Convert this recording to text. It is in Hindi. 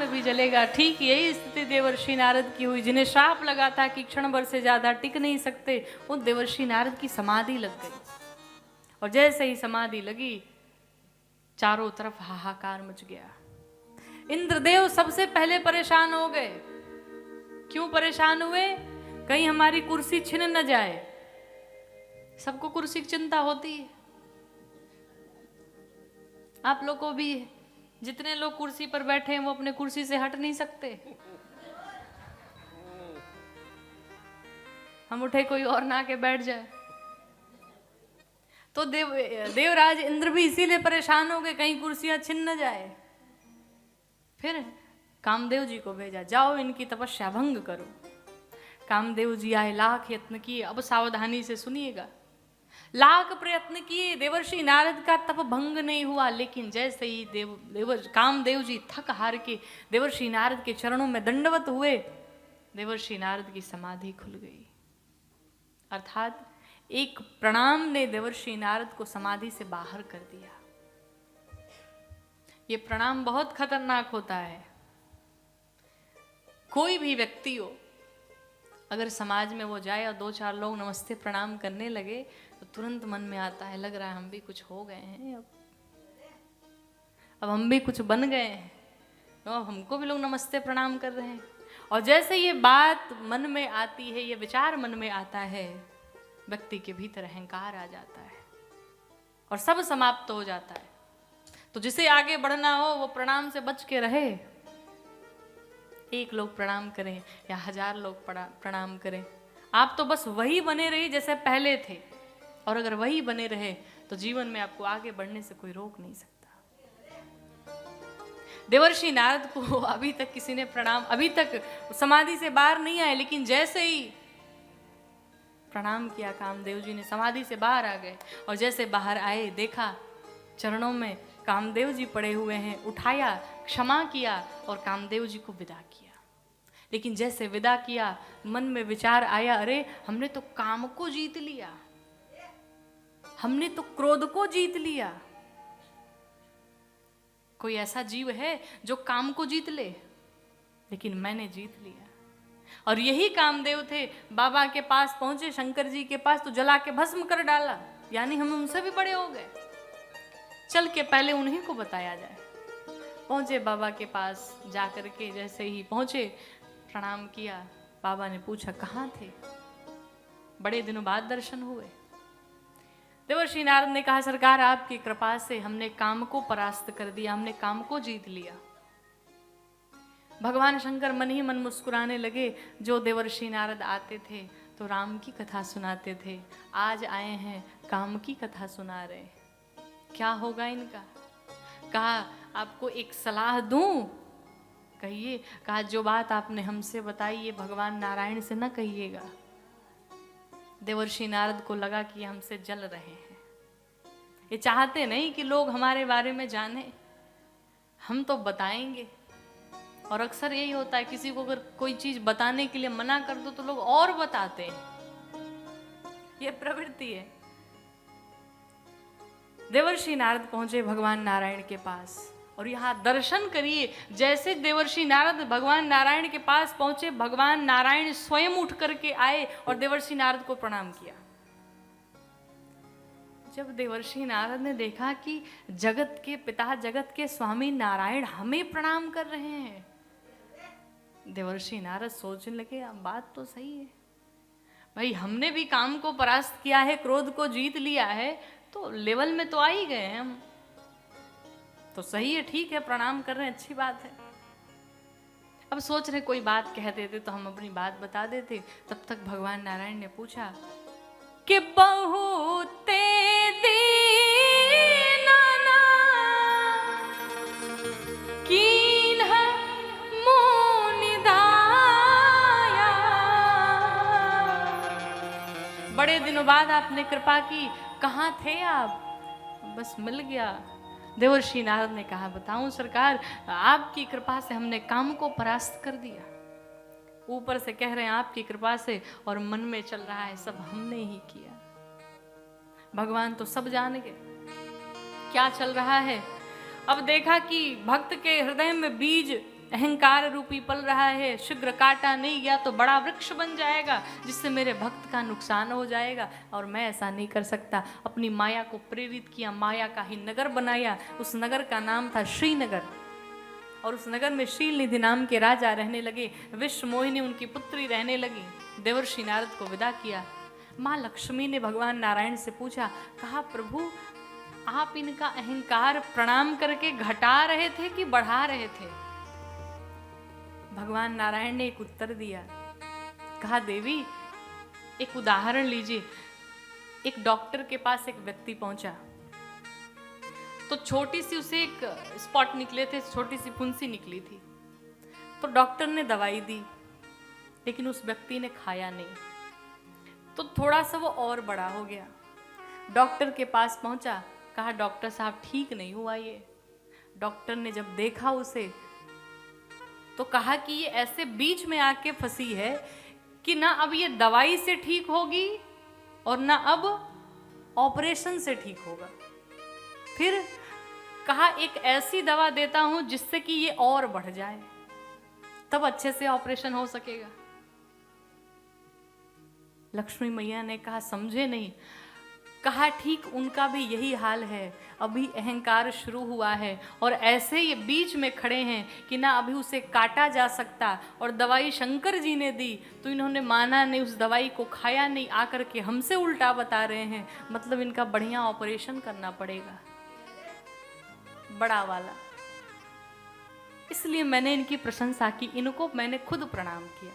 में भी जलेगा। ठीक यही स्थिति देवर्षि नारद की हुई। जिन्हें श्राप लगा था कि क्षण भर से ज्यादा टिक नहीं सकते, उन देवर्षि नारद की समाधि लग गई। और जैसे ही समाधि लगी, चारों तरफ हाहाकार मच गया। इंद्रदेव सबसे पहले परेशान हो गए। क्यों परेशान हुए? कहीं हमारी कुर्सी छिन न जाए। सबको कुर्सी की चिंता होती है, आप लोग को भी है। जितने लोग कुर्सी पर बैठे हैं वो अपने कुर्सी से हट नहीं सकते। हम उठे कोई और ना के बैठ जाए। तो देवराज इंद्र भी इसीलिए परेशान हो गए, कहीं कुर्सियां छिन न जाए। फिर कामदेव जी को भेजा, जाओ इनकी तपस्या भंग करो। कामदेव जी आए, लाख यत्न किए। अब सावधानी से सुनिएगा। लाख प्रयत्न किए, देवर्षि नारद का तप भंग नहीं हुआ। लेकिन जैसे ही कामदेव जी थक हार के देवर्षि नारद के चरणों में दंडवत हुए, देवर्षि नारद की समाधि खुल गई। अर्थात एक प्रणाम ने देवर्षि नारद को समाधि से बाहर कर दिया। ये प्रणाम बहुत खतरनाक होता है। कोई भी व्यक्ति हो, अगर समाज में वो जाए और 2-4 लोग नमस्ते प्रणाम करने लगे तो तुरंत मन में आता है, लग रहा है हम भी कुछ हो गए हैं, अब हम भी कुछ बन गए हैं, तो हमको भी लोग नमस्ते प्रणाम कर रहे हैं। और जैसे ये बात मन में आती है, ये विचार मन में आता है, व्यक्ति के भीतर अहंकार आ जाता है और सब समाप्त हो जाता है। तो जिसे आगे बढ़ना हो वो प्रणाम से बच के रहे। एक लोग प्रणाम करें या 1000 लोग प्रणाम करें, आप तो बस वही बने रहिए जैसे पहले थे। और अगर वही बने रहे तो जीवन में आपको आगे बढ़ने से कोई रोक नहीं सकता। देवर्षि नारद को अभी तक किसी ने प्रणाम, अभी तक समाधि से बाहर नहीं आए, लेकिन जैसे ही प्रणाम किया कामदेव जी ने, समाधि से बाहर आ गए। और जैसे बाहर आए, देखा चरणों में कामदेव जी पड़े हुए हैं, उठाया, क्षमा किया और कामदेव जी को विदा किया। लेकिन जैसे विदा किया, मन में विचार आया, अरे हमने तो काम को जीत लिया, हमने तो क्रोध को जीत लिया। कोई ऐसा जीव है जो काम को जीत ले? लेकिन मैंने जीत लिया। और यही कामदेव थे, बाबा के पास पहुंचे, शंकर जी के पास, तो जला के भस्म कर डाला। यानी हम उनसे भी बड़े हो गए। चल के पहले उन्हीं को बताया जाए। पहुंचे बाबा के पास, जाकर के जैसे ही पहुंचे, प्रणाम किया। बाबा ने पूछा कहाँ थे, बड़े दिनों बाद दर्शन हुए। देवर्षि नारद ने कहा, सरकार आपकी कृपा से हमने काम को परास्त कर दिया, हमने काम को जीत लिया। भगवान शंकर मन ही मन मुस्कुराने लगे। जो देवर्षि नारद आते थे तो राम की कथा सुनाते थे, आज आए हैं काम की कथा सुना रहे, क्या होगा इनका? कहा आपको एक सलाह दूं? कहिए। कहा जो बात आपने हमसे बताई ये भगवान नारायण से न कहिएगा। देवर्षि नारद को लगा कि ये हमसे जल रहे हैं, ये चाहते नहीं कि लोग हमारे बारे में जाने, हम तो बताएंगे। और अक्सर यही होता है, किसी को अगर कोई चीज बताने के लिए मना कर दो तो लोग और बताते हैं, ये प्रवृत्ति है। देवर्षि नारद पहुंचे भगवान नारायण के पास और यहाँ दर्शन करिए। जैसे देवर्षि नारद भगवान नारायण के पास पहुंचे, भगवान नारायण स्वयं उठ करके आए और देवर्षि नारद को प्रणाम किया। जब देवर्षि नारद ने देखा कि जगत के पिता, जगत के स्वामी नारायण हमें प्रणाम कर रहे हैं, देवर्षि नारद सोचने लगे, अब बात तो सही है भाई, हमने भी काम को परास्त किया है, क्रोध को जीत लिया है, तो लेवल में तो आ ही गए हैं हम, तो सही है, ठीक है, प्रणाम कर रहे हैं, अच्छी बात है। अब सोच रहे कोई बात कह देते तो हम अपनी बात बता देते। तब तक भगवान नारायण ने पूछा कि बहुते दीना कीन्ह मुनि दाया, बड़े दिनों बाद आपने कृपा की, कहाँ थे आप? बस मिल गया। देवर्षि नारद ने कहा, बताऊं सरकार, आपकी कृपा से हमने काम को परास्त कर दिया। ऊपर से कह रहे हैं आपकी कृपा से, और मन में चल रहा है सब हमने ही किया। भगवान तो सब जान गए क्या चल रहा है। अब देखा कि भक्त के हृदय में बीज अहंकार रूपी पल रहा है, शीघ्र काटा नहीं गया तो बड़ा वृक्ष बन जाएगा जिससे मेरे भक्त का नुकसान हो जाएगा, और मैं ऐसा नहीं कर सकता। अपनी माया को प्रेरित किया, माया का ही नगर बनाया। उस नगर का नाम था श्रीनगर, और उस नगर में शीलनिधि नाम के राजा रहने लगे। विश्व मोहिनी उनकी पुत्री रहने लगी। देवर्षि नारद को विदा किया। माँ लक्ष्मी ने भगवान नारायण से पूछा, कहा प्रभु आप इनका अहंकार प्रणाम करके घटा रहे थे कि बढ़ा रहे थे? भगवान नारायण ने एक उत्तर दिया, कहा देवी एक उदाहरण लीजिए। एक डॉक्टर के पास एक व्यक्ति पहुंचा, तो छोटी सी उसे एक स्पॉट निकले थे, छोटी सी फुंसी निकली थी। तो डॉक्टर ने दवाई दी, लेकिन उस व्यक्ति ने खाया नहीं, तो थोड़ा सा वो और बड़ा हो गया। डॉक्टर के पास पहुंचा, कहा डॉक्टर साहब ठीक नहीं हुआ ये। डॉक्टर ने जब देखा उसे तो कहा कि ये ऐसे बीच में आके फंसी है कि ना अब ये दवाई से ठीक होगी और ना अब ऑपरेशन से ठीक होगा। फिर कहा एक ऐसी दवा देता हूं जिससे कि ये और बढ़ जाए, तब अच्छे से ऑपरेशन हो सकेगा। लक्ष्मी मैया ने कहा समझे नहीं। कहा ठीक उनका भी यही हाल है, अभी अहंकार शुरू हुआ है और ऐसे ये बीच में खड़े हैं कि ना अभी उसे काटा जा सकता, और दवाई शंकर जी ने दी तो इन्होंने माना नहीं, उस दवाई को खाया नहीं, आकर के हमसे उल्टा बता रहे हैं। मतलब इनका बढ़िया ऑपरेशन करना पड़ेगा, बड़ा वाला। इसलिए मैंने इनकी प्रशंसा की, इनको मैंने खुद प्रणाम किया।